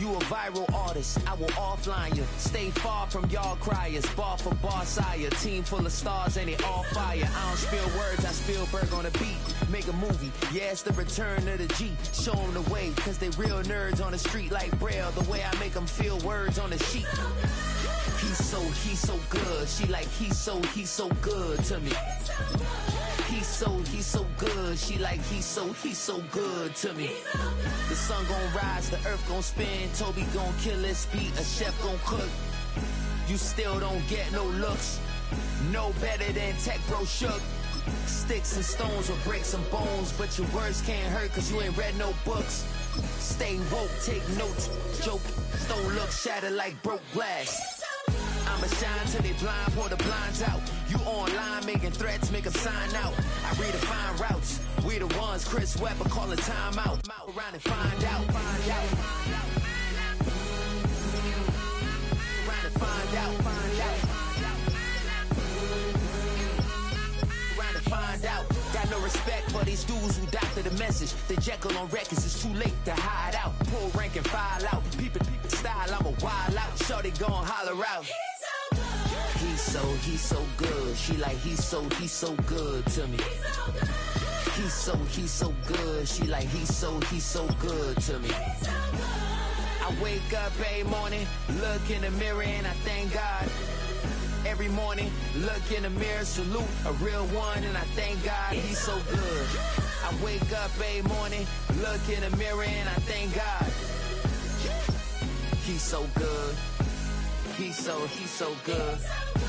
You a viral artist, I will offline you. Stay far from y'all criers. Bar for bar sire. Team full of stars and they all fire. I don't spill words, I Spielberg on a beat. Make a movie, yeah, it's the return of the G. Show them the way, cause they real nerds on the street like Braille. The way I make them feel words on the sheet. He's so good. She like he's so good to me. He's so good. She like he's so good to me. The sun gon' rise, the earth gon' spin. Toby gon' kill this beat, a chef gon' cook. You still don't get no looks. No better than Tech Bro Shook. Sticks and stones will break some bones, but your words can't hurt cause you ain't read no books. Stay woke, take notes, joke. Don't look shattered like broke glass. I'ma shine till they blind, pour the blinds out. You online making threats, make them sign out. I redefine routes. We the ones Chris Webber calling time out. Around and find out. Around and find out. Around and find out. Got no respect for these dudes who doctor the message. The Jekyll on records, it's too late to hide out. Pull rank and file out. People style, I'm a wild out. Shorty gon' holler out. He's so good. She like he's so good to me. He's so good. She like he's so good to me. I wake up every morning, look in the mirror and I thank God. Every morning, look in the mirror, salute a real one and I thank God he's so good. I wake up every morning, look in the mirror and I thank God. He's so good. He's so good.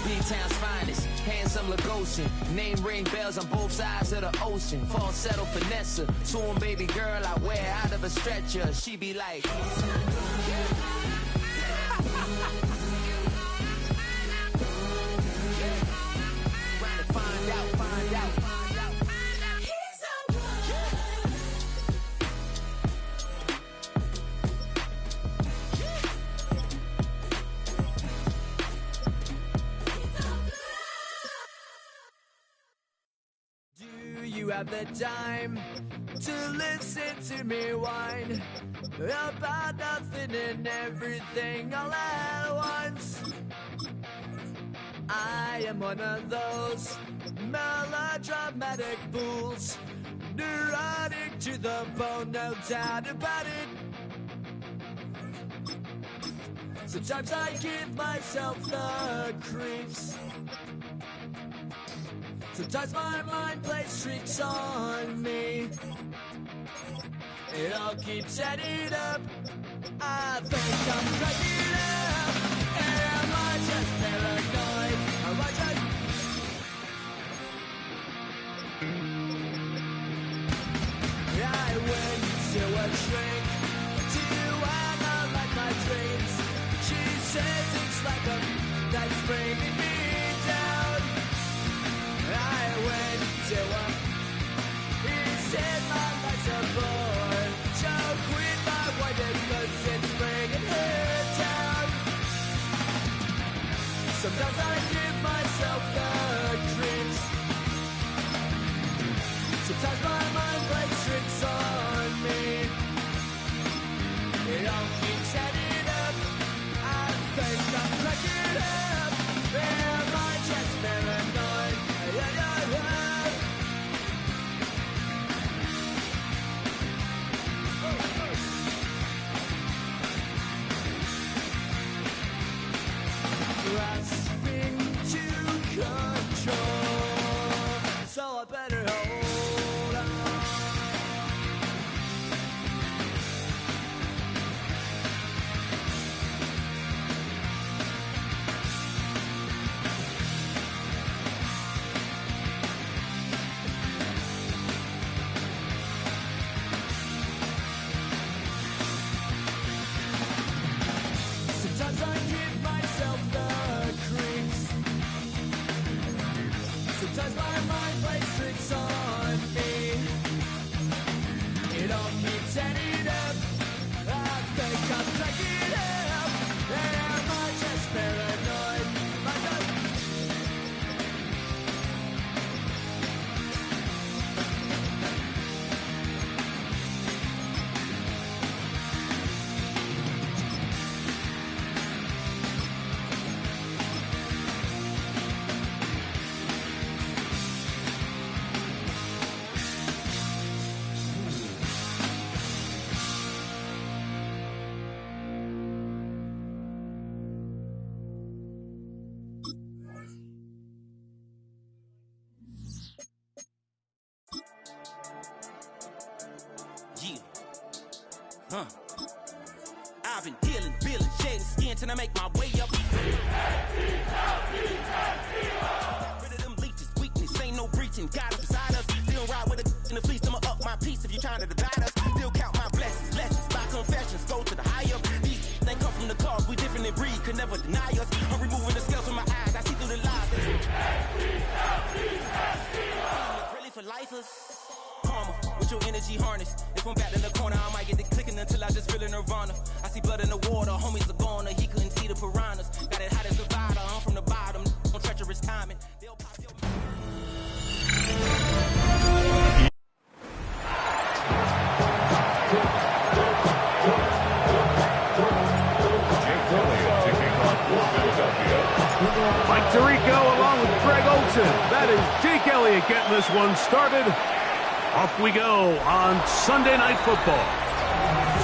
B-Town's finest, handsome Lagosian. Name ring bells on both sides of the ocean. Falsetto Vanessa, to him baby girl I wear out of a stretcher. She be like trying to find out. You have the time to listen to me whine about nothing and everything all at once. I am one of those melodramatic fools, neurotic to the bone, no doubt about it. Sometimes I give myself the creeps. Sometimes my mind plays tricks on me. It all keeps adding up. I think I'm cracking up. Am I just paranoid? Am I just... I went to a shrink to analyze my dreams. She says it's like a that's bringing me down. I went to a... He said my life's a bore. So quit my wife because it's bringing her down. Sometimes I give myself the creeps. Sometimes my mind plays tricks on me. It all keeps adding up. I think I'm cracking up. Am I just paranoid? Grasping to control, so I better hold on. Sometimes I give myself the creep. I've been dealing, feeling, shedding skin till I make my way up. Rid of them leeches, weakness, ain't no breaching. God up beside us. Still ride with a in the fleece, I'ma up my piece if you trying to divide us. Still count my blessings, lessons, my confessions, go to the higher. These they come from the cause, we different in breed, could never deny us. I'm removing the scales from my eyes, I see through the lies. Really for lifers. Karma, with your energy harness. If I'm back in the corner, I might get it clicking until I just feel a nirvana. I see blood in the water, homies are gone, he couldn't see the piranhas. Got it hot as a divider, I'm from the bottom, on treacherous timing. They'll pop your... Mike Tirico along with Greg Olsen. That is Jake Elliott getting this one started. Off we go on Sunday Night Football.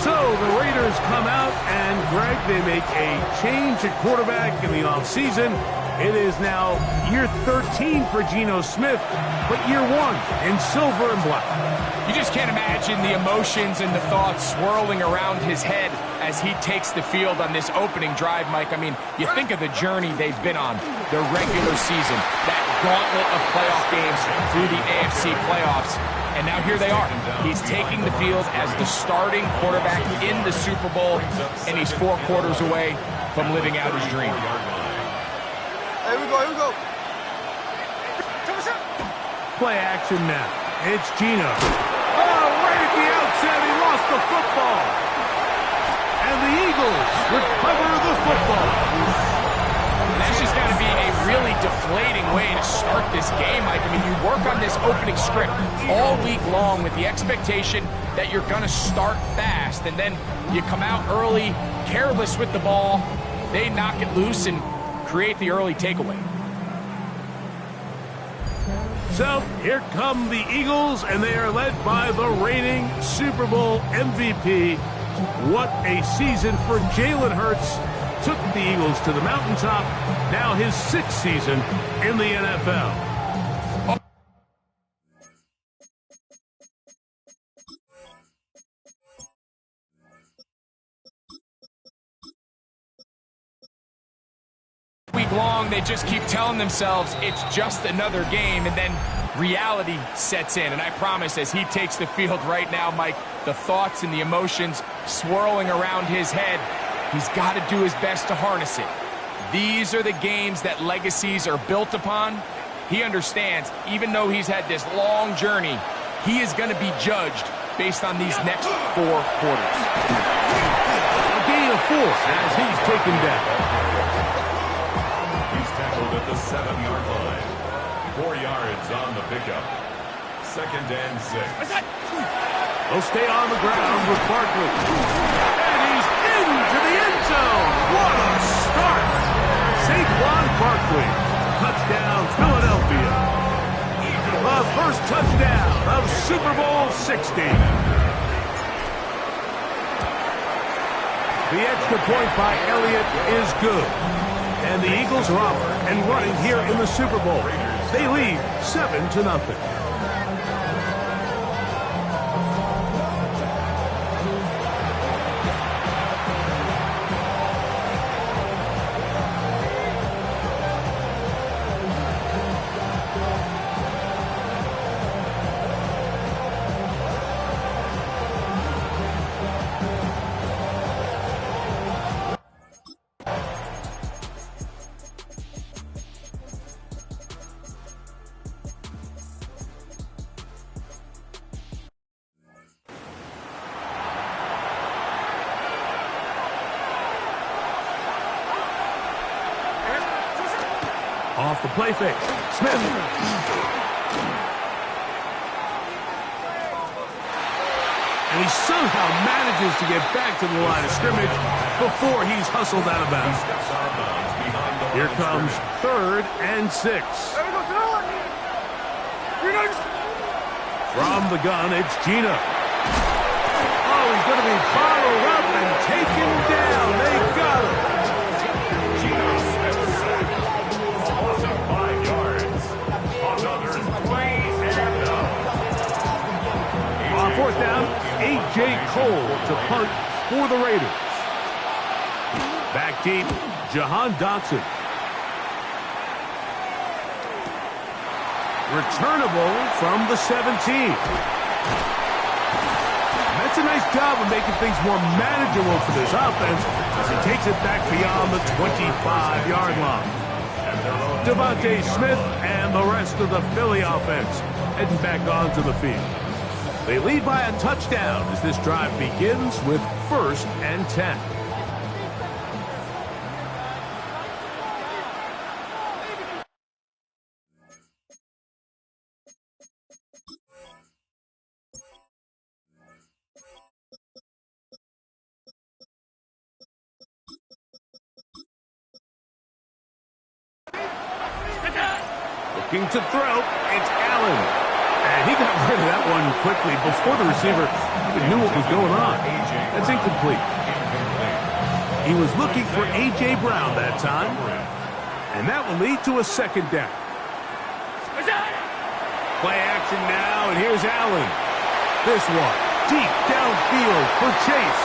So the Raiders come out, and Greg, they make a change at quarterback in the offseason. It is now year 13 for Geno Smith, but year 1 in silver and black. You just can't imagine the emotions and the thoughts swirling around his head as he takes the field on this opening drive, Mike. I mean, you think of the journey they've been on, the regular season, that gauntlet of playoff games through the AFC playoffs. And now here they are. He's taking the field as the starting quarterback in the Super Bowl, and he's 4 quarters away from living out his dream. Here we go. Play action now. It's Geno. Oh, right at the outset, he lost the football. And the Eagles recover the football. That's just got to be a really deflating way to start this game, Mike. I mean, you work on this opening script all week long with the expectation that you're going to start fast, and then you come out early, careless with the ball. They knock it loose and create the early takeaway. So here come the Eagles, and they are led by the reigning Super Bowl MVP. What a season for Jalen Hurts. Took the Eagles to the mountaintop. Now his 6th season in the NFL. Week long, they just keep telling themselves it's just another game, and then reality sets in. And I promise, as he takes the field right now, Mike, the thoughts and the emotions swirling around his head, he's got to do his best to harness it. These are the games that legacies are built upon. He understands, even though he's had this long journey, he is going to be judged based on these next 4 quarters. A gain of 4 as he's taken down. He's tackled at the 7-yard line. 4 yards on the pickup. 2nd and 6. They'll stay on the ground with Barkley. And he's into the end zone. What a start. Saquon Barkley. Touchdown, Philadelphia. The first touchdown of Super Bowl 60. The extra point by Elliott is good. And the Eagles are off and running here in the Super Bowl. They lead 7-0. Off the play fake. Smith. And he somehow manages to get back to the line of scrimmage before he's hustled out of bounds. Here comes 3rd and 6. From the gun, it's Geno. Oh, he's going to be bottled up and taken down. They got him. On 4th down, A.J. Cole to punt for the Raiders. Back deep, Jahan Dotson. Returnable from the 17. That's a nice job of making things more manageable for this offense as he takes it back beyond the 25-yard line. Devontae Smith and the rest of the Philly offense heading back onto the field. They lead by a touchdown as this drive begins with 1st and 10. Looking to throw, it's Allen. And he got rid of that one quickly before the receiver even knew what was going on. That's incomplete. He was looking for A.J. Brown that time. And that will lead to a 2nd down. Play action now, and here's Allen. This one, deep downfield for Chase.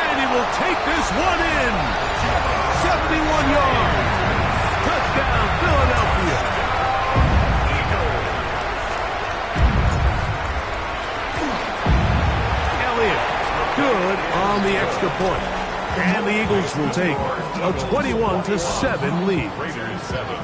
And he will take this one in. 71 yards. Touchdown, Philadelphia. Elliott, good on the extra point. And the Eagles will take a 21-7 lead. Raiders 7.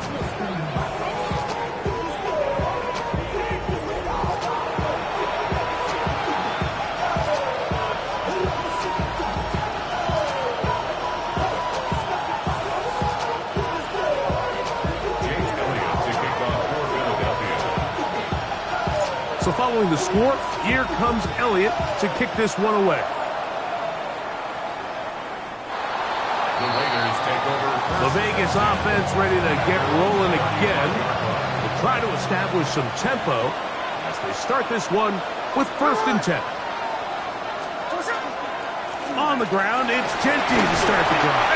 So following the score, here comes Elliott to kick this one away. The Raiders take over. The Vegas offense ready to get rolling again. They'll try to establish some tempo as they start this one with 1st and 10. On the ground, it's Genty to start the drive.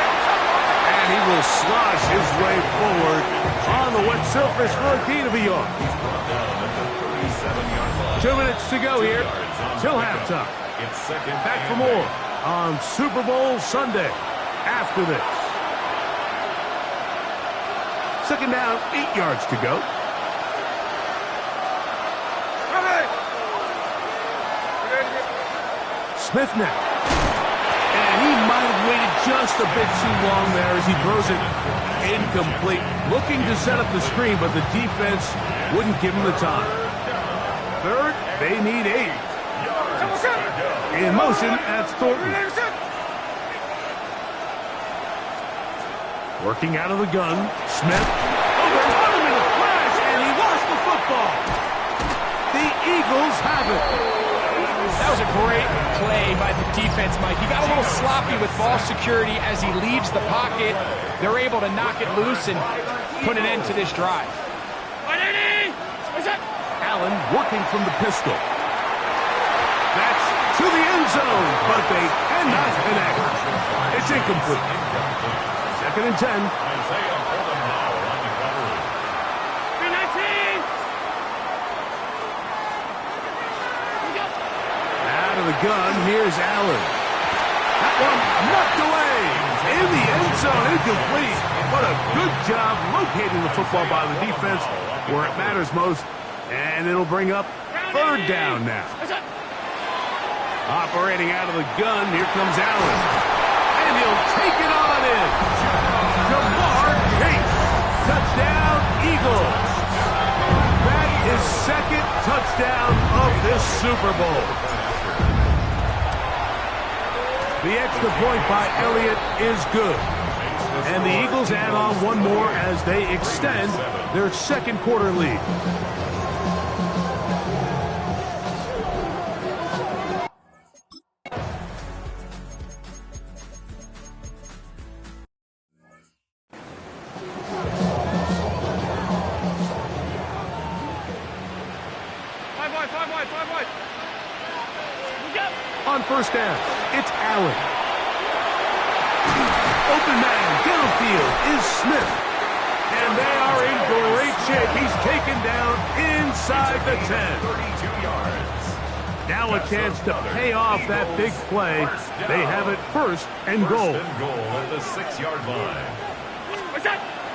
And he will slosh his way forward on the wet surface for a gain of a yard. 2 minutes to go here till halftime. Back for more on Super Bowl Sunday after this. 2nd down, 8 yards to go. Smith now. And he might have waited just a bit too long there as he throws it incomplete. Looking to set up the screen, but the defense wouldn't give him the time. 3rd, they need 8. In motion, that's Thornton. Working out of the gun, Smith. Overrun him in a flash, and he lost the football. The Eagles have it. That was a great play by the defense, Mike. He got a little sloppy with ball security as he leaves the pocket. They're able to knock it loose and put an end to this drive. Allen working from the pistol. That's to the end zone, but they cannot connect. It's incomplete. 2nd and 10. Out of the gun, here's Allen. That one knocked away. In the end zone, incomplete. What a good job locating the football by the defense where it matters most. And it'll bring up 3rd down now. Operating out of the gun, here comes Allen. And he'll take it on in. Jamar Chase. Touchdown, Eagles. That is 2nd touchdown of this Super Bowl. The extra point by Elliott is good. And the Eagles add on one more as they extend their 2nd quarter lead. On 1st down, it's Allen. Open man, downfield is Smith. And they are in great shape. He's taken down inside the 10. 32 yards. Now a chance to pay off that big play. They have it first and goal. First and goal at the 6-yard line.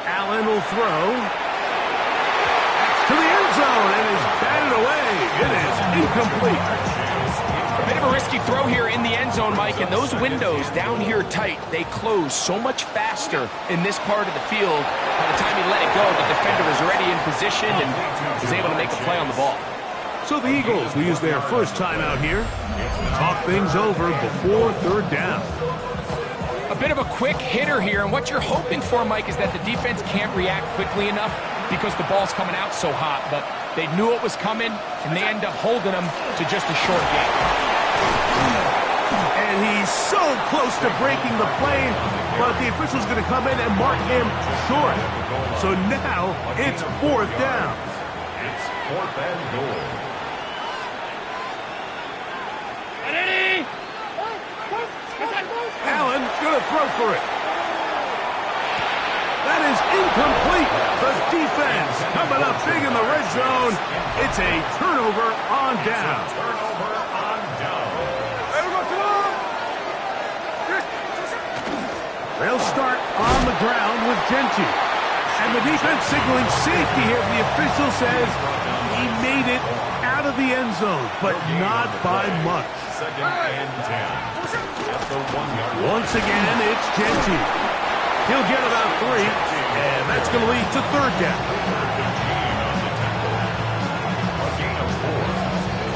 Allen will throw to the end zone and is batted away. It is incomplete. A bit of a risky throw here in the end zone, Mike, and those windows down here tight, they close so much faster in this part of the field. By the time he let it go, the defender was already in position and was able to make a play on the ball. So the Eagles will use their first time out here. Talk things over before third down. A bit of a quick hitter here, and what you're hoping for, Mike, is that the defense can't react quickly enough because the ball's coming out so hot, but they knew it was coming, and they end up holding them to just a short gain. And he's so close to breaking the plane, but the official's going to come in and mark him short. So now it's fourth down. It's fourth and goal. Allen going to throw for it. That is incomplete. The defense coming up big in the red zone. It's a turnover on down. Turnover on down. They'll start on the ground with Genty. And the defense signaling safety here. The official says he made it out of the end zone, but not by much. Second and 10. At the 1-yard line. Once again, it's Genty. He'll get about 3, and that's going to lead to third down. A gain of 4.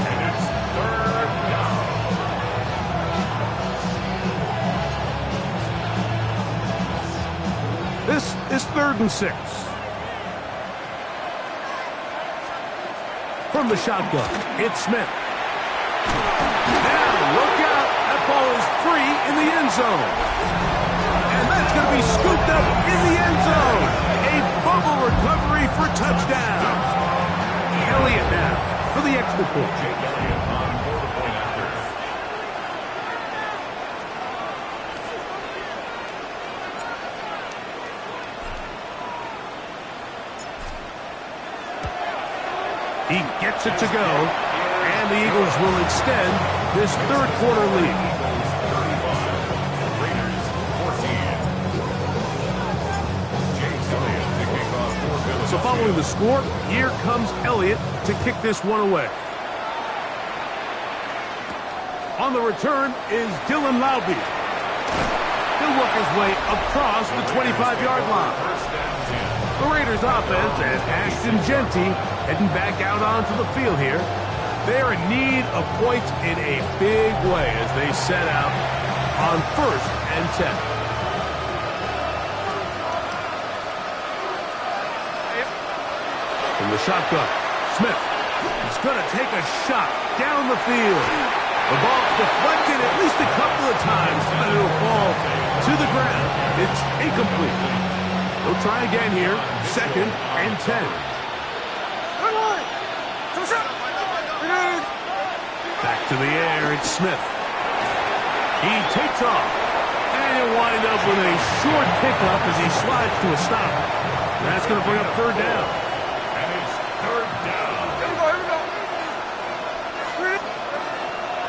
And it's third down. This is 3rd and 6. From the shotgun, it's Smith. Now, look out. That ball is free in the end zone. And that's going to be scooped up in the end zone. A bubble recovery for touchdown. Elliott now for the extra point. Jake Elliott on for the point after. He gets it to go, and the Eagles will extend this third quarter lead. Raiders 14. Jake Elliott to kick off for Philadelphia. So following the score, here comes Elliott to kick this one away. On the return is Dylan Laube. He'll work his way across the 25-yard line. First down 10. The Raiders offense and Ashton Genty heading back out onto the field here. They are in need of points in a big way as they set out on 1st and 10. From the shotgun, Smith is going to take a shot down the field. The ball deflected at least a couple of times, but it'll fall to the ground. It's incomplete. They'll try again here, 2nd and 10. Back to the air, it's Smith. He takes off, and he'll wind up with a short pickup as he slides to a stop. That's going to bring up third down. And it's third down.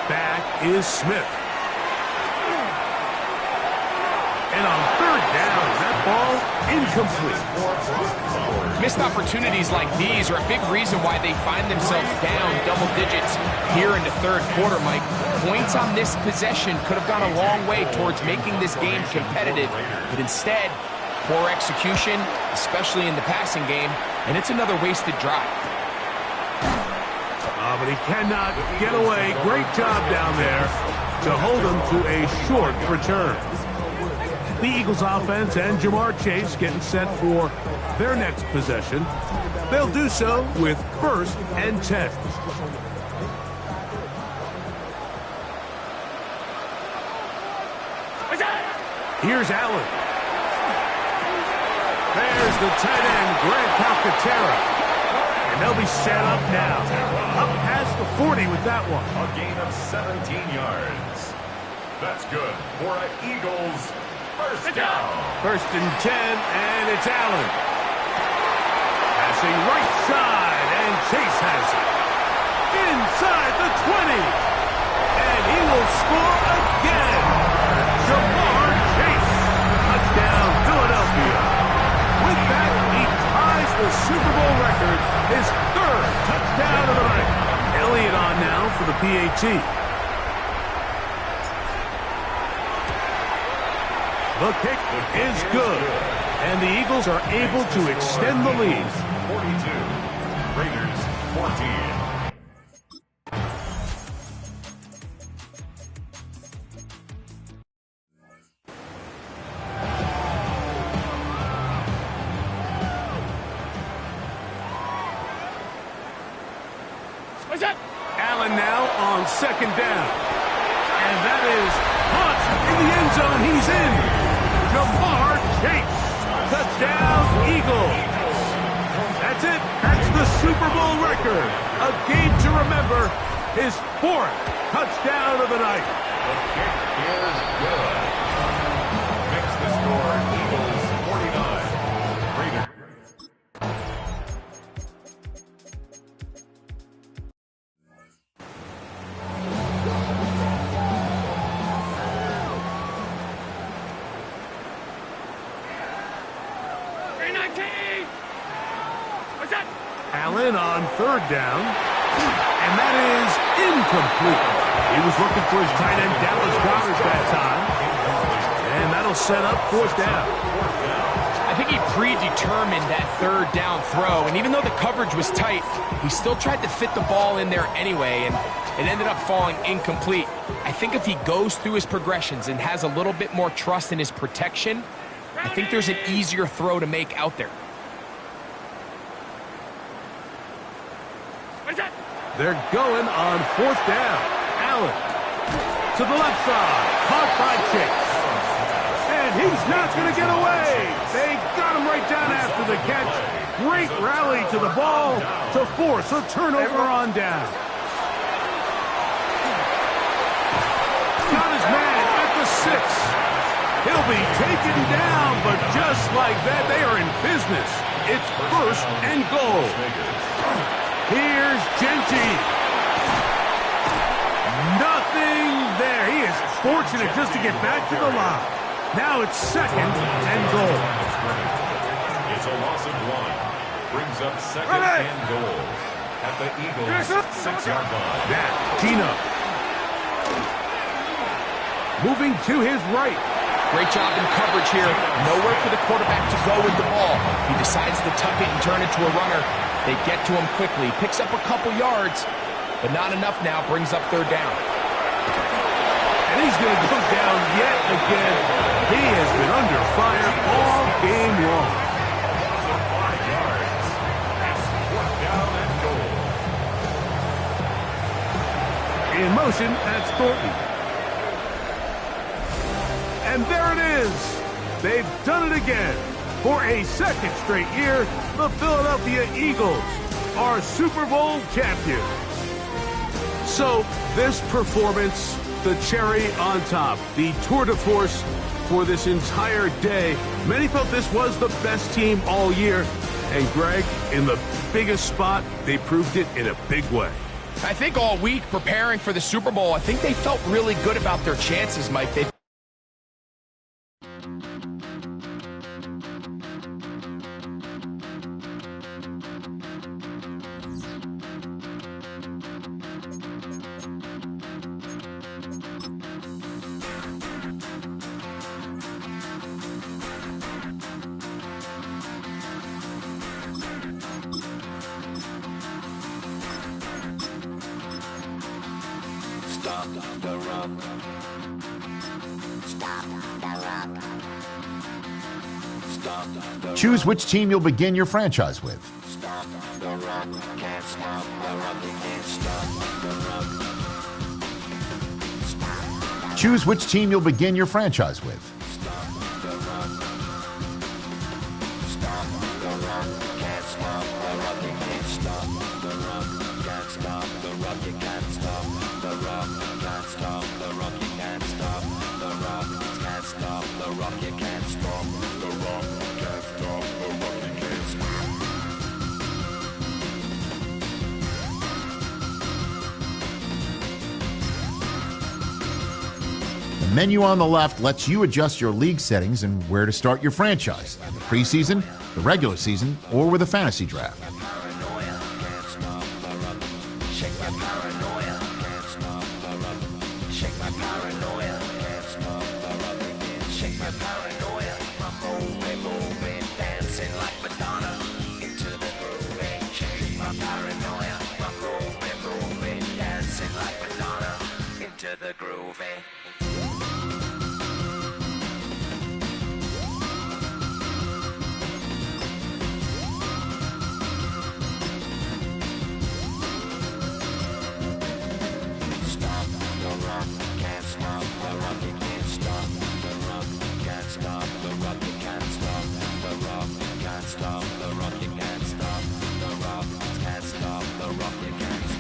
Back is Smith. And on third down, that ball incomplete. Missed opportunities like these are a big reason why they find themselves down double digits here in the third quarter, Mike. Points on this possession could have gone a long way towards making this game competitive, but instead, poor execution, especially in the passing game, and it's another wasted drive. But he cannot get away. Great job down there to hold him to a short return. The Eagles offense and Jamar Chase getting set for their next possession. They'll do so with 1st and 10. Here's Allen. There's the tight end, Greg Calcaterra. And they'll be set up now. Up past the 40 with that one. A gain of 17 yards. That's good for an Eagles first down. 1st and 10, and it's Allen. Passing right side, and Chase has it. inside the 20. And he will score again. Jamar Chase. Touchdown, Philadelphia. With that, he ties the Super Bowl record, his third touchdown of the night. Elliott on now for the PAT. The kick is good, and the Eagles are able to extend the lead. 42, Raiders 14. Allen now on second down. And that is caught in the end zone. He's in. Jamar Chase. Touchdown, Eagles. That's it. That's the Super Bowl record. A game to remember. His fourth touchdown of the night. The kick is good. Makes the score Eagles 49. Raiders. Allen on third down. And that is incomplete. He was looking for his tight end, Dallas Goedert, that time. And that'll set up fourth down. I think he predetermined that third down throw, and even though the coverage was tight, he still tried to fit the ball in there anyway, and it ended up falling incomplete. I think if he goes through his progressions and has a little bit more trust in his protection, I think there's an easier throw to make out there. They're going on fourth down. Allen to the left side. Caught by Chase. And he's not going to get away. They got him right down after the catch. Great rally to the ball to force a turnover on down. Got his man at the 6. He'll be taken down, but just like that, they are in business. It's first and goal. Here's Genty. Nothing there. He is fortunate just to get back to the line. Now it's second and goal. It's a loss of 1. Brings up second and goal at the Eagles 6-yard line. That Tino. Moving to his right. Great job in coverage here. Nowhere for the quarterback to go with the ball. He decides to tuck it and turn it to a runner. They get to him quickly. Picks up a couple yards, but not enough now. Brings up third down. And he's going to go down yet again. He has been under fire all game long. So 5 yards. It's fourth down and goal. In motion, that's Thornton. And there it is. They've done it again. For a second straight year, the Philadelphia Eagles are Super Bowl champions. So this performance, the cherry on top, the tour de force for this entire day. Many felt this was the best team all year. And Greg, in the biggest spot, they proved it in a big way. I think all week preparing for the Super Bowl, I think they felt really good about their chances, Mike. Stop the run. Stop the run. Stop the run. Choose which team you'll begin your franchise with. Stop the run. Can't stop the run. You can't stop the run. Choose which team you'll begin your franchise with. Stop the run. Stop the run. Can't stop the run. You can't stop the run. Can't stop the run. You can't stop the run. Can't stop the run. You can't stop the run. Can't stop the run. You can't stop the run. Can't stop the run. You can't stop. menu on the left lets you adjust your league settings and where to start your franchise, in the preseason, the regular season, or with a fantasy draft. The groovy. Stop the rock, can't stop the rock, you can't stop the rock, can't stop the rock, you can't stop the rock, can't stop the rock, you can't stop the rock, can't stop the rock, you can't stop.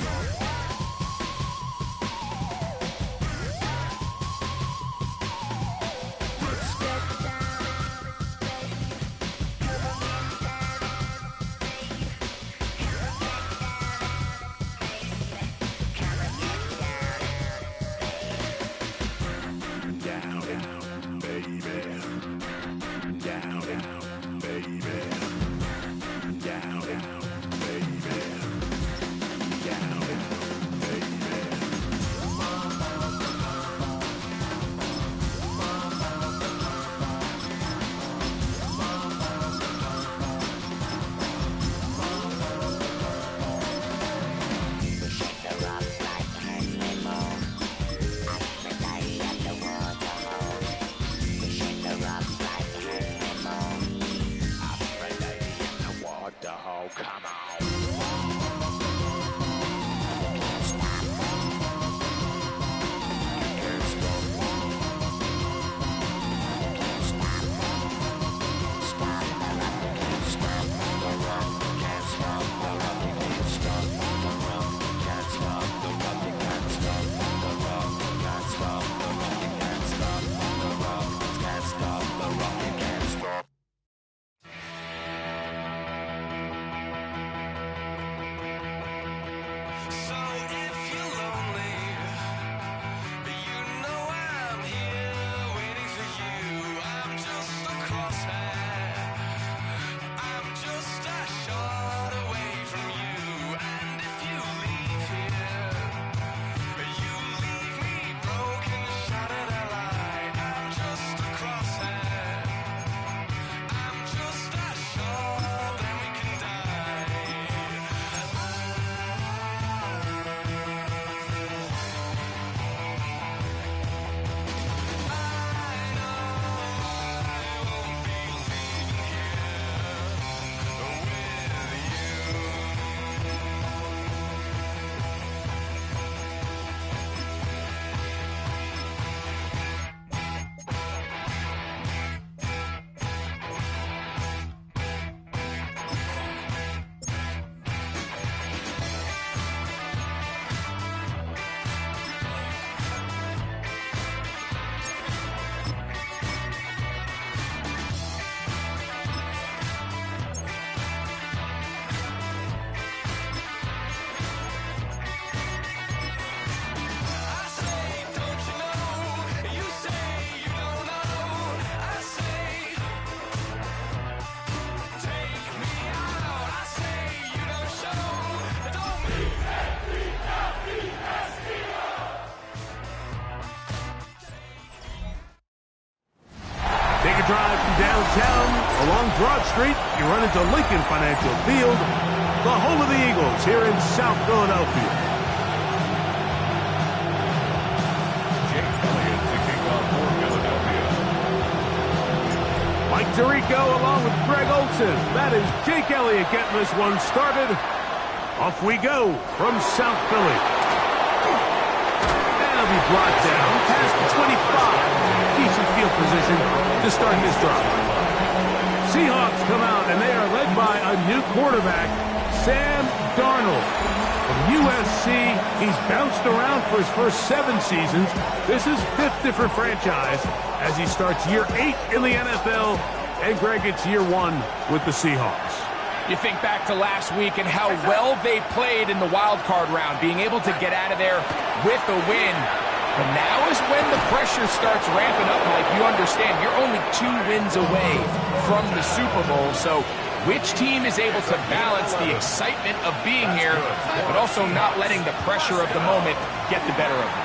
Drive from downtown along Broad Street, you run into Lincoln Financial Field, the home of the Eagles here in South Philadelphia. Jake Elliott to kick off for Philadelphia. Mike Tirico along with Greg Olsen. That is Jake Elliott getting this one started. Off we go from South Philly. That'll be brought down past the 25. Decent field position to start this drive. Seahawks come out, and they are led by a new quarterback, Sam Darnold. From USC, he's bounced around for his first 7 seasons. This is 5th different franchise as he starts year 8 in the NFL, and Greg, it's year 1 with the Seahawks. You think back to last week and how well they played in the wild card round, being able to get out of there with a win. But now is when the pressure starts ramping up, Mike. You understand, you're only 2 wins away from the Super Bowl, so which team is able to balance the excitement of being here, but also not letting the pressure of the moment get the better of them?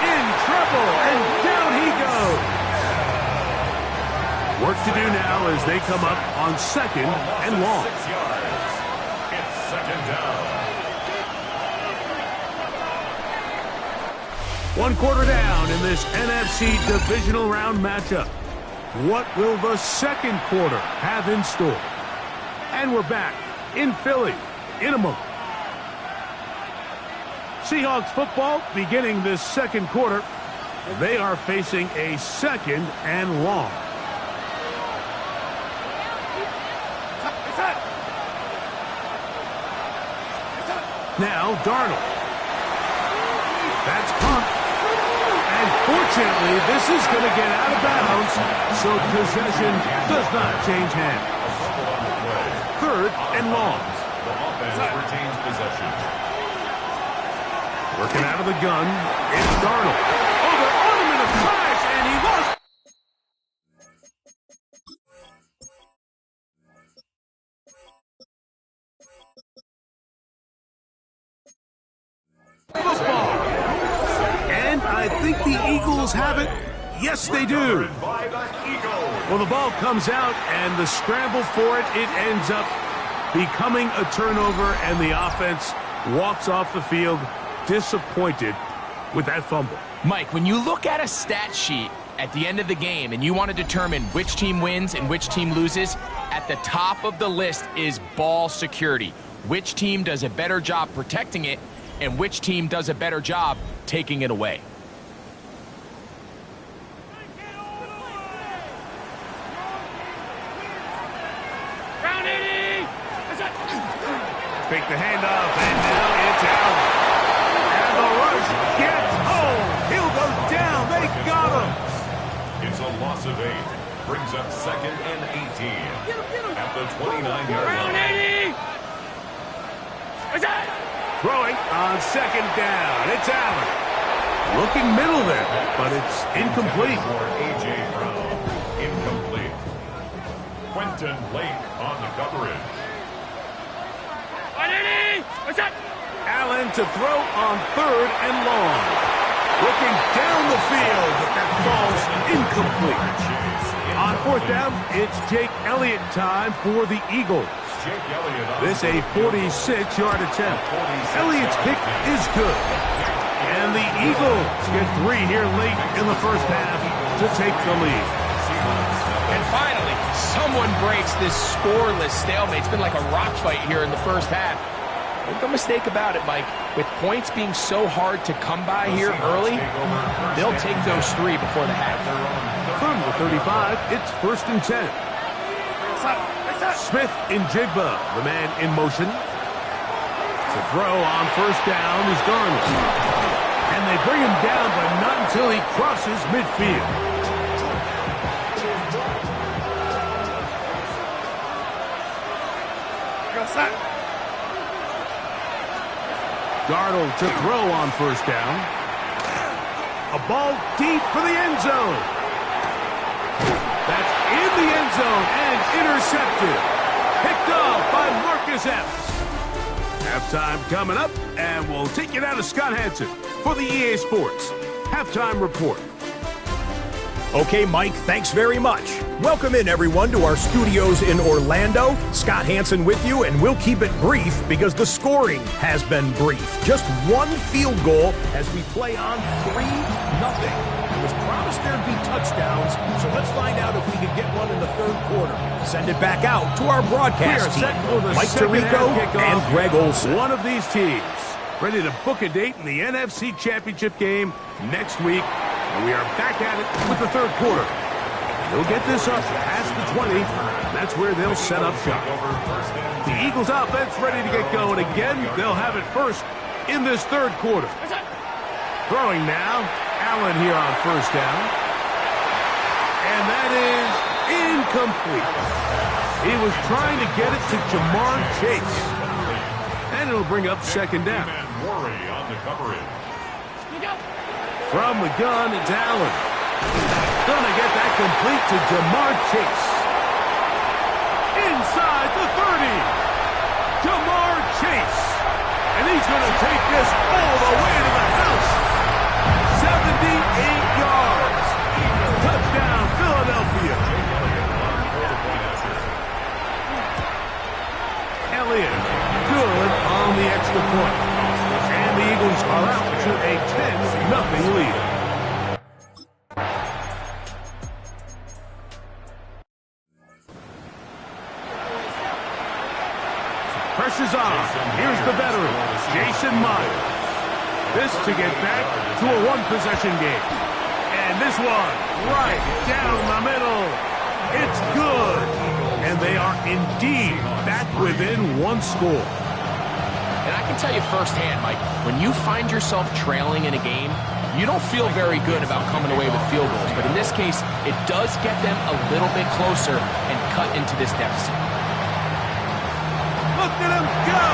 In trouble, and down he goes. Work to do now as they come up on 2nd and long. 6 yards. It's 2nd down. 1 quarter down in this NFC divisional round matchup. What will the second quarter have in store? And we're back in Philly in a moment. Seahawks football beginning this second quarter. They are facing a 2nd and long. Now Darnold. That's caught. And fortunately, this is going to get out of bounds, so possession does not change hands. 3rd and long. The offense retains possession. Working out of the gun, it's Darnold. Oh, they're on him in a crash, and he lost. Football. And I think the Eagles have it. Yes, they do. Well, the ball comes out, and the scramble for it, it ends up becoming a turnover, and the offense walks off the field disappointed with that fumble. Mike, when you look at a stat sheet at the end of the game and you want to determine which team wins and which team loses, at the top of the list is ball security. Which team does a better job protecting it and which team does a better job taking it away. Fake the handoff, and now it's out. And the rush gets home. He'll go down. They got him. It's a loss of 8. Brings up 2nd and 18. At the 29-yard line. Throwing on 2nd down. It's Allen. Looking middle there, but it's incomplete. For A.J. Brown. Incomplete. Quentin Lake on the coverage. Allen to throw on 3rd and long. Looking down the field, but that ball's incomplete. On 4th down, it's Jake Elliott time for the Eagles. This a 46-yard attempt. Elliott's kick is good. And the Eagles get 3 here late in the first half to take the lead. And finally, someone breaks this scoreless stalemate. It's been like a rock fight here in the first half. Make no mistake about it, Mike. With points being so hard to come by here early, they'll take those 3 before the half. From the 35, it's 1st and 10. Smith in Jigba, the man in motion. The throw on 1st down is Darnold. And they bring him down, but not until he crosses midfield. Darnold to throw on 1st down. A ball deep for the end zone. That's in the end zone and intercepted. Picked off by Marcus Epps. Halftime coming up, and we'll take you down to Scott Hanson for the EA Sports Halftime Report. Okay, Mike, thanks very much. Welcome in, everyone, to our studios in Orlando. Scott Hanson with you, and we'll keep it brief because the scoring has been brief. Just 1 field goal as we play on 3-0. It was promised there'd be touchdowns, so let's find out if we can get one in the 3rd quarter. Send it back out to our broadcast team, Mike Tirico and Greg Olson. One of these teams ready to book a date in the NFC Championship game next week. And we are back at it with the 3rd quarter. They'll get this up past the 20. That's where they'll set up shop. The Eagles offense ready to get going again. They'll have it first in this 3rd quarter. Throwing now. Allen here on 1st down. And that is incomplete. He was trying to get it to Jamar Chase. And it'll bring up 2nd down. Worry on the coverage. From the gun, it's Allen. Gonna get that complete to Ja'Marr Chase. Inside the 30. Ja'Marr Chase. And he's gonna take this all the way to the house. 78 yards. Touchdown, Philadelphia. Elliott, good on the extra point. And the Eagles are out to a 10-0 lead. Pressure's on. Here's the veteran, Jason Myers. This to get back to a one-possession game. And this one, right down the middle. It's good. And they are indeed back within one score. And I can tell you firsthand, Mike, when you find yourself trailing in a game, you don't feel very good about coming away with field goals. But in this case, it does get them a little bit closer and cut into this deficit. Look at him go!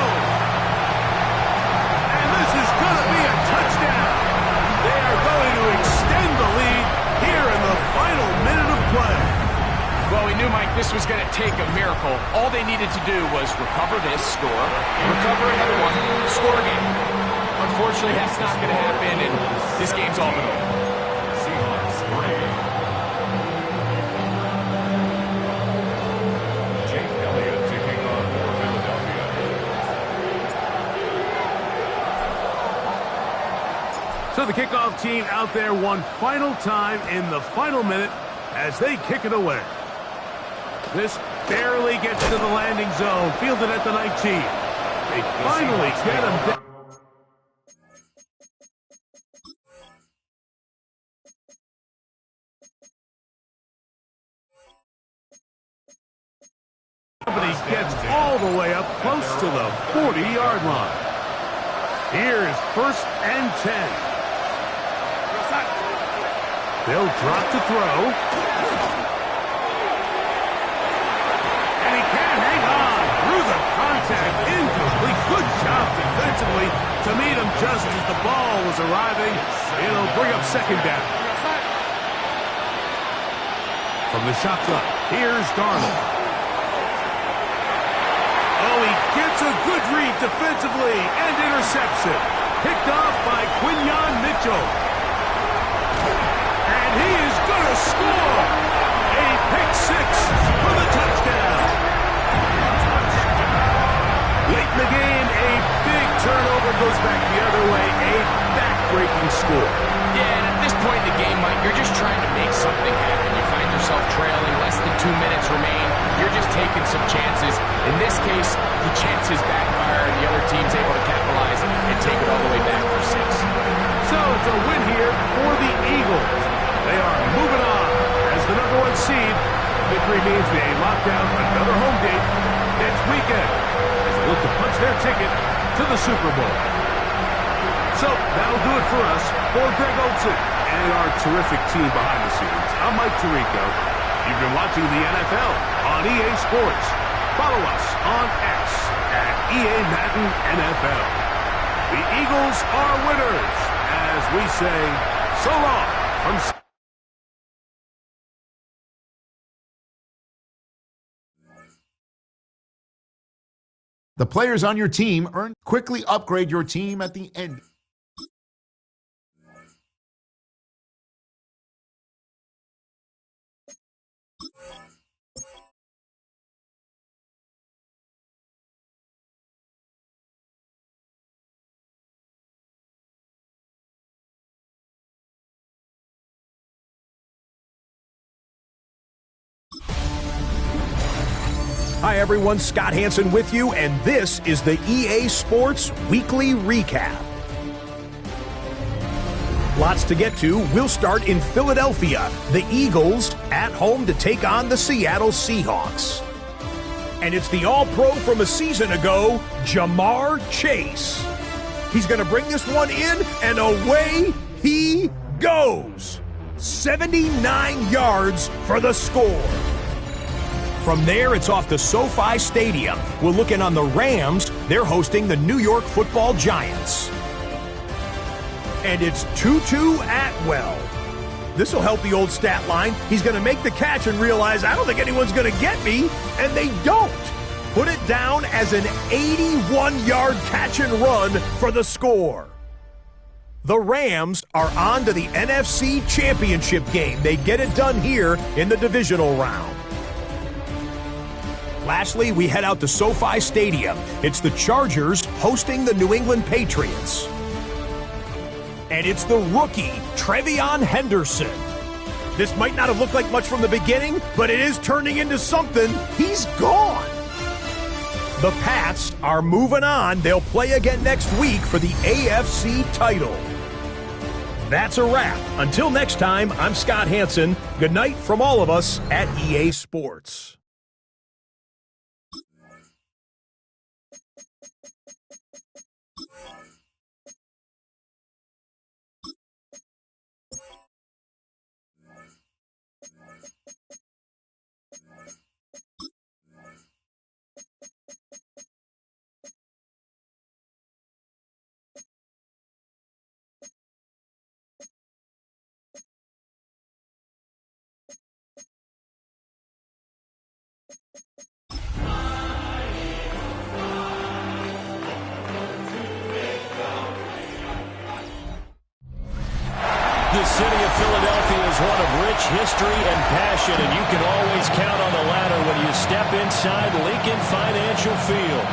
And this is going to be a touchdown. They are going to extend the lead here in the final minute of play. Well, we knew, Mike, this was going to take a miracle. All they needed to do was recover this, score, recover another one, score a game. Unfortunately, that's not going to happen, and this game's all but over. Seahawks 3. Jake Elliott taking on for Philadelphia. So the kickoff team out there one final time in the final minute as they kick it away. This barely gets to the landing zone, fielded at the 19. They finally get him down. Company gets all the way up close to the 40-yard line. Here's 1st and 10. They'll drop to throw. And he can't hang on through the contact. Incomplete. Good job defensively to meet him just as the ball was arriving. It'll bring up 2nd down. From the shotgun, here's Darnold. Oh, he gets a good read defensively and intercepts it. Picked off by Quinyon Mitchell. And he is going to score. A pick-6 for the touchdown. Late in the game, a big turnover goes back the other way. A back-breaking score. Yeah, and at this point in the game, Mike, you're just trying to make something happen. You find yourself trailing, less than 2 minutes remain. You're just taking some chances. In this case, the chances backfire, and the other team's able to capitalize and take it all the way back for 6. So it's a win here for the Eagles. They are moving on as the #1 seed. Victory means they lock down another home date next weekend as they look to punch their ticket to the Super Bowl. So that'll do it for us. For Greg Olsen and our terrific team behind the scenes, I'm Mike Tirico. You've been watching the NFL on EA Sports. Follow us on X at EA Madden NFL. The Eagles are winners as we say so long from... The players on your team quickly upgrade your team at the end. Hi everyone, Scott Hansen with you, and this is the EA Sports Weekly Recap. Lots to get to. We'll start in Philadelphia. The Eagles at home to take on the Seattle Seahawks. And it's the All-Pro from a season ago, Ja'Marr Chase. He's going to bring this one in, and away he goes. 79 yards for the score. From there, it's off to SoFi Stadium. We're looking on the Rams. They're hosting the New York Football Giants. And it's Tutu Atwell. This will help the old stat line. He's going to make the catch and realize, I don't think anyone's going to get me, and they don't. Put it down as an 81-yard catch and run for the score. The Rams are on to the NFC Championship game. They get it done here in the divisional round. Lastly, we head out to SoFi Stadium. It's the Chargers hosting the New England Patriots. And it's the rookie, Trevion Henderson. This might not have looked like much from the beginning, but it is turning into something. He's gone. The Pats are moving on. They'll play again next week for the AFC title. That's a wrap. Until next time, I'm Scott Hanson. Good night from all of us at EA Sports. The city of Philadelphia is one of rich history and passion, and you can always count on the ladder when you step inside Lincoln Financial Field.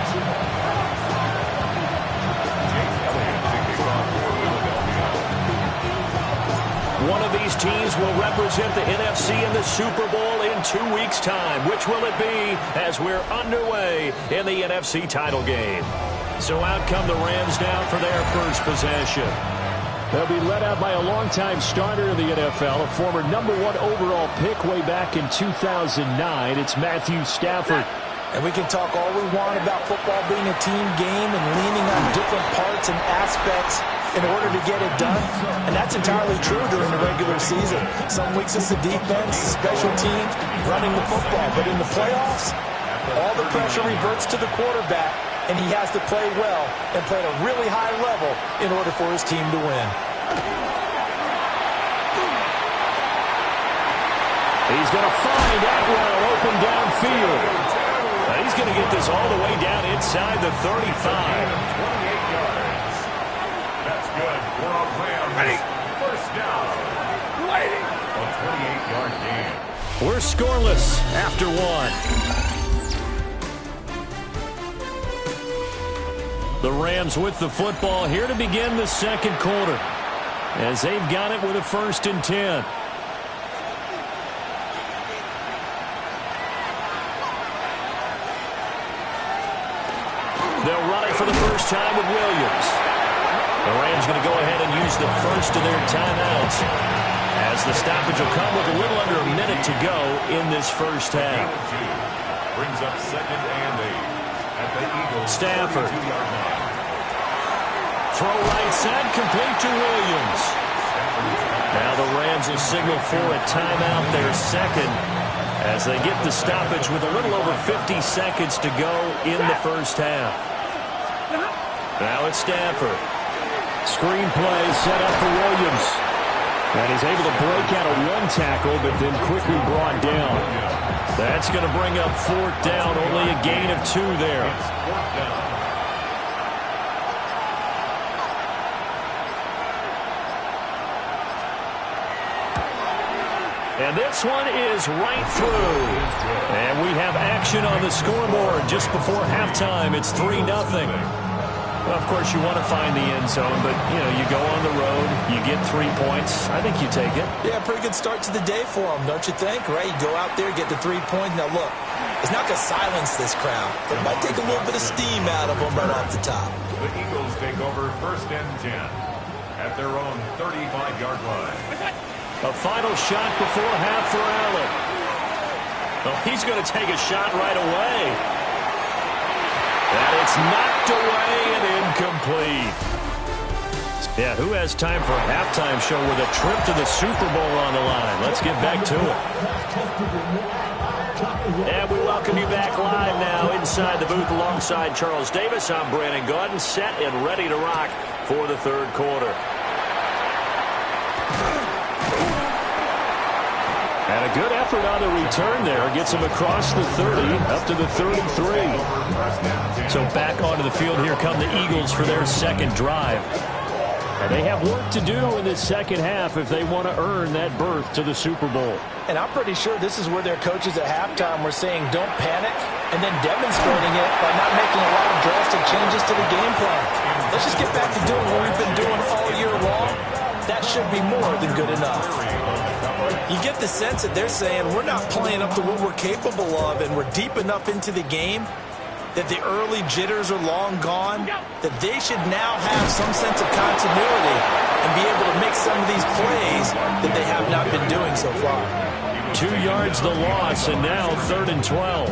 One of these teams will represent the NFC in the Super Bowl in 2 weeks' time. Which will it be as we're underway in the NFC title game? So out come the Rams down for their first possession. They'll be led out by a longtime starter in the NFL, a former #1 overall pick way back in 2009. It's Matthew Stafford. And we can talk all we want about football being a team game and leaning on different parts and aspects in order to get it done. And that's entirely true during the regular season. Some weeks it's the defense, special teams, running the football. But in the playoffs, all the pressure reverts to the quarterback, and he has to play well and play at a really high level in order for his team to win. He's going to find Atwell open downfield. And he's going to get this all the way down inside the 35. 28 yards. That's good for a Rams first down. A 28-yard gain. We're scoreless after one. The Rams with the football here to begin the second quarter, as they've got it with a 1st and 10. They'll run it for the first time with Williams. The Rams going to go ahead and use the first of their timeouts, as the stoppage will come with a little under a minute to go in this first half. Brings up 2nd and 8. At the Eagles, Stafford. 32-yard line. Throw right side, complete to Williams. Now the Rams will signal for a timeout, their second, as they get the stoppage with a little over 50 seconds to go in the first half. Now it's Stafford. Screen play set up for Williams. And he's able to break out of one tackle, but then quickly brought down. That's going to bring up 4th down, only a gain of 2 there. And this one is right through. And we have action on the scoreboard just before halftime. It's 3-0. Well, of course, you want to find the end zone, but, you know, you go on the road, you get 3 points. I think you take it. Yeah, pretty good start to the day for them, don't you think? Right? You go out there, get the 3 points. Now, look, it's not going to silence this crowd, but it might take a little bit of steam out of them right off the top. The Eagles take over 1st and 10 at their own 35-yard line. A final shot before half for Allen. Well, he's going to take a shot right away. And it's knocked away and incomplete. Yeah, who has time for a halftime show with a trip to the Super Bowl on the line? Let's get back to it. And we welcome you back live now inside the booth alongside Charles Davis. I'm Brandon Gaudin, set and ready to rock for the third quarter. And a good effort on the return there. Gets him across the 30, up to the 33. So back onto the field, here come the Eagles for their second drive. And they have work to do in this second half if they want to earn that berth to the Super Bowl. And I'm pretty sure this is where their coaches at halftime were saying don't panic, and then demonstrating it by not making a lot of drastic changes to the game plan. Let's just get back to doing what we've been doing all year long. That should be more than good enough. You get the sense that they're saying we're not playing up to what we're capable of, and we're deep enough into the game that the early jitters are long gone, that they should now have some sense of continuity and be able to make some of these plays that they have not been doing so far. 2 yards the loss, and now 3rd and 12.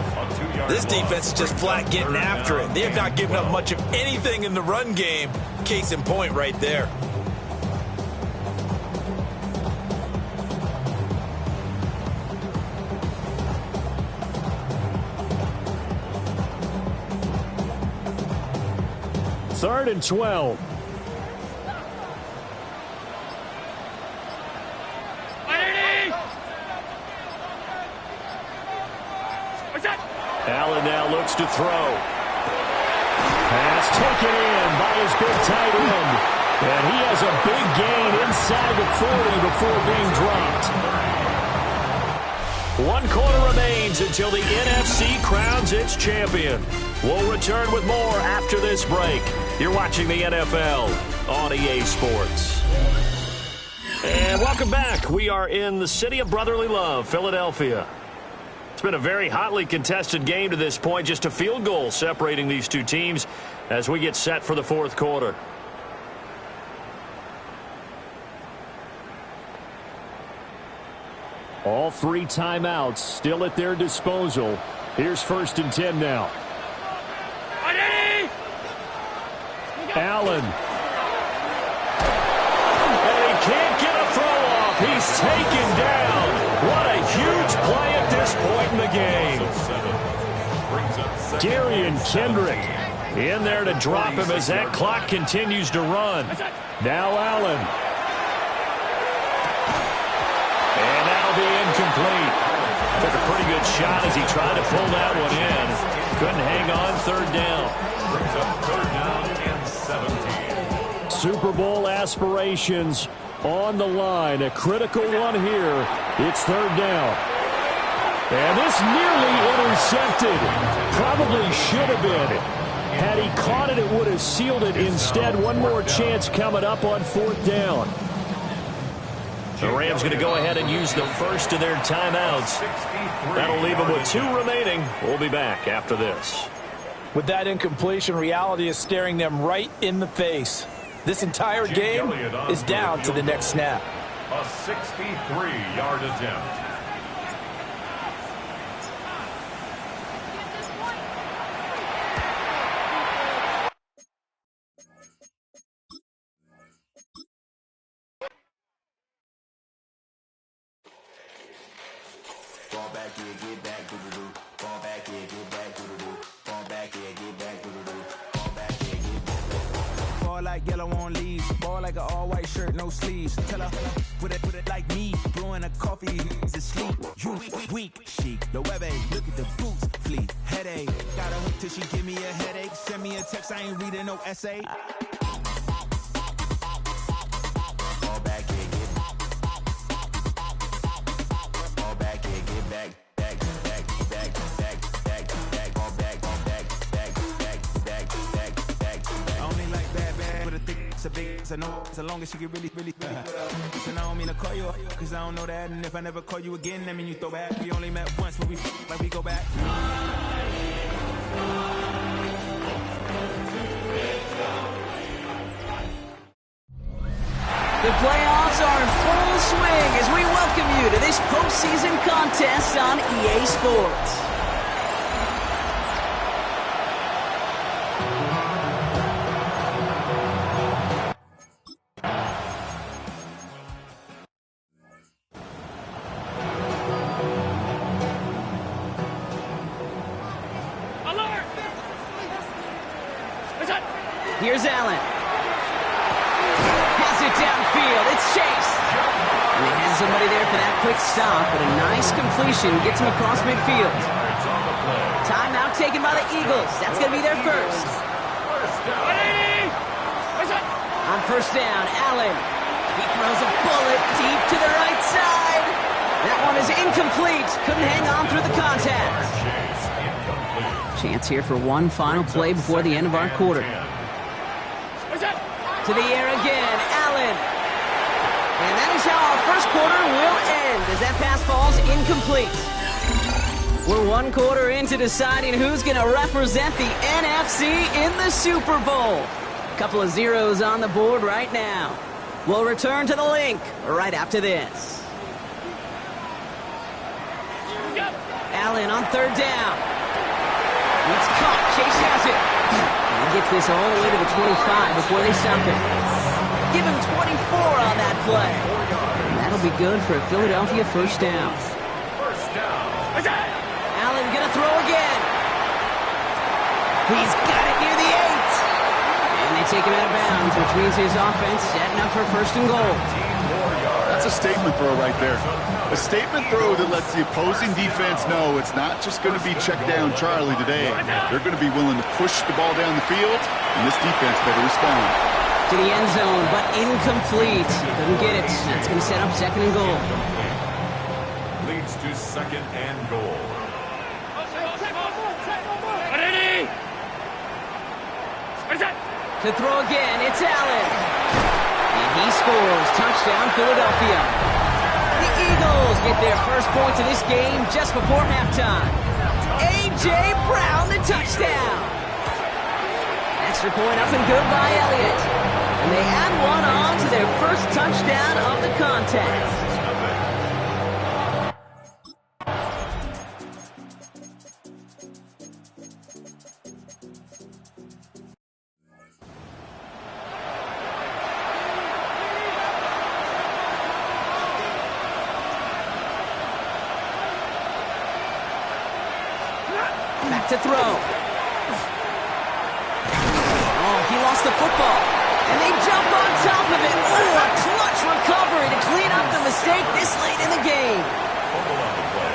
This defense is just flat getting after it. They have not given up much of anything in the run game. Case in point right there. Third and 12. Allen now looks to throw. Pass taken in by his big tight end. And he has a big gain inside the 40 before being dropped. 1 quarter remains until the NFC crowns its champion. We'll return with more after this break. You're watching the NFL on EA Sports. And welcome back. We are in the city of brotherly love, Philadelphia. It's been a very hotly contested game to this point. Just a field goal separating these two teams as we get set for the fourth quarter. All 3 timeouts still at their disposal. Here's 1st and 10 now. Allen. And he can't get a throw off. He's taken down. What a huge play at this point in the game. Darian Kendrick in there to drop him as that clock continues to run. Now Allen. And that'll be incomplete. Took a pretty good shot as he tried to pull that one in. Couldn't hang on, 3rd down. Brings up 3rd down and 17. Super Bowl aspirations on the line. A critical one here. It's 3rd down. And this nearly intercepted. Probably should have been. Had he caught it, it would have sealed it. Instead, one more chance coming up on 4th down. The Rams going to go ahead and use the first of their timeouts. That'll leave them with 2 remaining. We'll be back after this. With that incompletion, reality is staring them right in the face. This entire game is down to the next snap. A 63-yard attempt. Fall back, yeah, get back, doo-doo-doo. Fall back, yeah, get back, doo-doo-doo. Fall back, yeah, get back, doo-doo-doo. Fall back, yeah, get back. Fall like yellow on leaves. Ball like an all-white shirt, no sleeves. Tell her, put it like me. Blowing a coffee, to sleep. You weak, chic. The web look at the boots, fleet. Headache, got a hook till she give me a headache. Send me a text, I ain't reading no essay. Fall back, yeah, get back. Fall back, yeah, get back. I know as long as she can really put up. And I don't mean to call you up, cause I don't know that. And if I never call you again, that mean you throw back. We only met once, but we like we go back. The playoffs are in full swing as we welcome you to this postseason contest on EA Sports. Here's Allen. Has it downfield. It's Chase. And they had somebody there for that quick stop, but a nice completion gets him across midfield. Timeout taken by the Eagles. That's going to be their first. On first down, Allen. He throws a bullet deep to the right side. That one is incomplete. Couldn't hang on through the contact. Chance here for one final play before the end of our quarter. To the air again, Allen. And that is how our first quarter will end, as that pass falls incomplete. We're one quarter into deciding who's going to represent the NFC in the Super Bowl. A couple of zeros on the board right now. We'll return to the link right after this. Allen on third down. It's caught. Chase has it. And he gets this all the way to the 25 before they stop him. Give him 24 on that play. And that'll be good for a Philadelphia first down. Allen gonna throw again. He's got it near the 8. And they take him out of bounds, which means his offense setting up for first and goal. That's a statement throw right there. A statement throw that lets the opposing defense know it's not just going to be check down Charlie today. They're going to be willing to push the ball down the field, and this defense better respond. To the end zone, but incomplete. Couldn't get it. That's going to set up second and goal. Leads to second and goal. To throw again, it's Allen. And he scores. Touchdown, Philadelphia. The Eagles get their first points of this game just before halftime. A.J. Brown, the touchdown. Extra point up and good by Elliott. And they add one on to their first touchdown of the contest. Back to throw. Oh, he lost the football. And they jump on top of it. Oh, a clutch recovery to clean up the mistake this late in the game. Fumble on the play.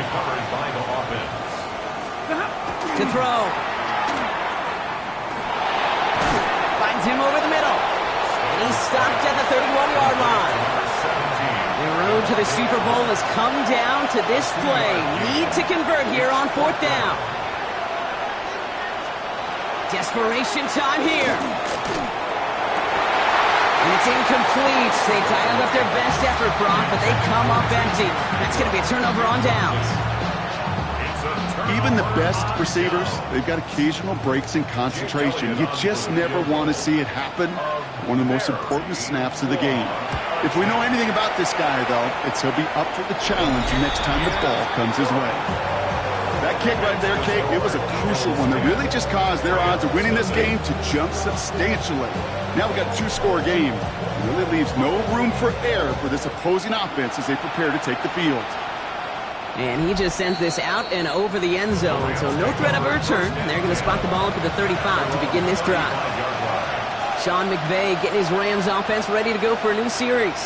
Recovered by the offense. To throw. Finds him over the middle. And he's stopped at the 31-yard line. The road to the Super Bowl has come down to this play. Need to convert here on fourth down. Desperation time here. And it's incomplete. They dialed up their best effort, Brock, but they come up empty. That's going to be a turnover on downs. Even the best receivers, they've got occasional breaks in concentration. You just never want to see it happen. One of the most important snaps of the game. If we know anything about this guy, though, it's he'll be up for the challenge next time the ball comes his way. That kick right there, Kate, it was a crucial one that really just caused their odds of winning this game to jump substantially. Now we've got a 2-score game. It really leaves no room for error for this opposing offense as they prepare to take the field. And he just sends this out and over the end zone, so no threat of a return. They're going to spot the ball up at the 35 to begin this drive. Sean McVay getting his Rams offense ready to go for a new series.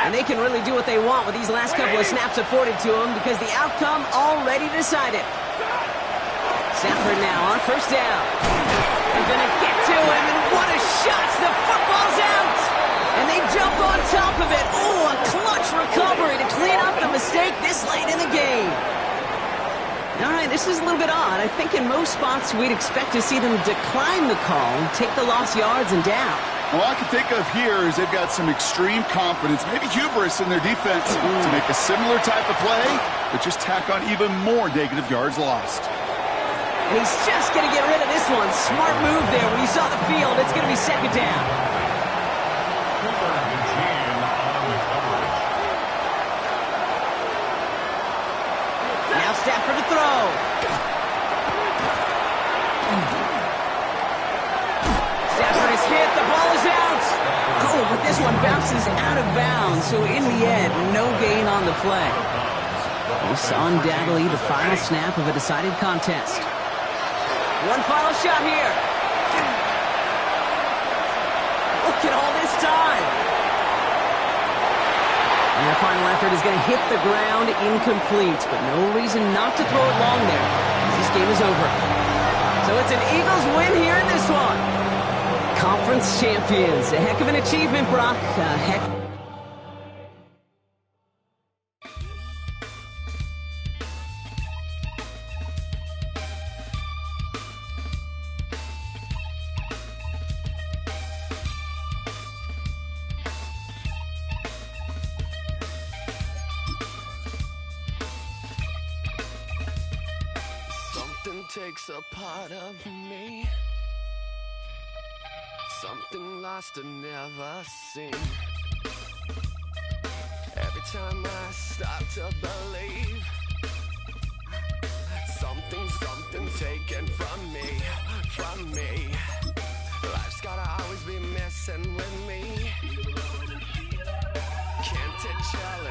And they can really do what they want with these last couple of snaps afforded to them because the outcome already decided. Stafford now on first down. They're going to get to him, and what a shot! The football's out! And they jump on top of it. Oh, a clutch recovery to clean up the mistake this late in the game. All right, this is a little bit odd. I think in most spots we'd expect to see them decline the call and take the lost yards and down. All I can think of here is they've got some extreme confidence, maybe hubris in their defense to make a similar type of play, but just tack on even more negative yards lost. And he's just going to get rid of this one. Smart move there. When he saw the field, it's going to be second down. Now Stafford to throw. Stafford is hit. The ball is out. Oh, but this one bounces out of bounds. So in the end, no gain on the play. We saw undoubtedly the final snap of a decided contest. One final shot here. working all this time. And their final effort is going to hit the ground incomplete, but no reason not to throw it long there, as this game is over. So it's an Eagles win here in this one. Conference champions. A heck of an achievement, Brock. Something takes a part of me. Something lost and never seen. Every time I start to believe, something taken from me. Life's gotta always be messing with me. Can't it tell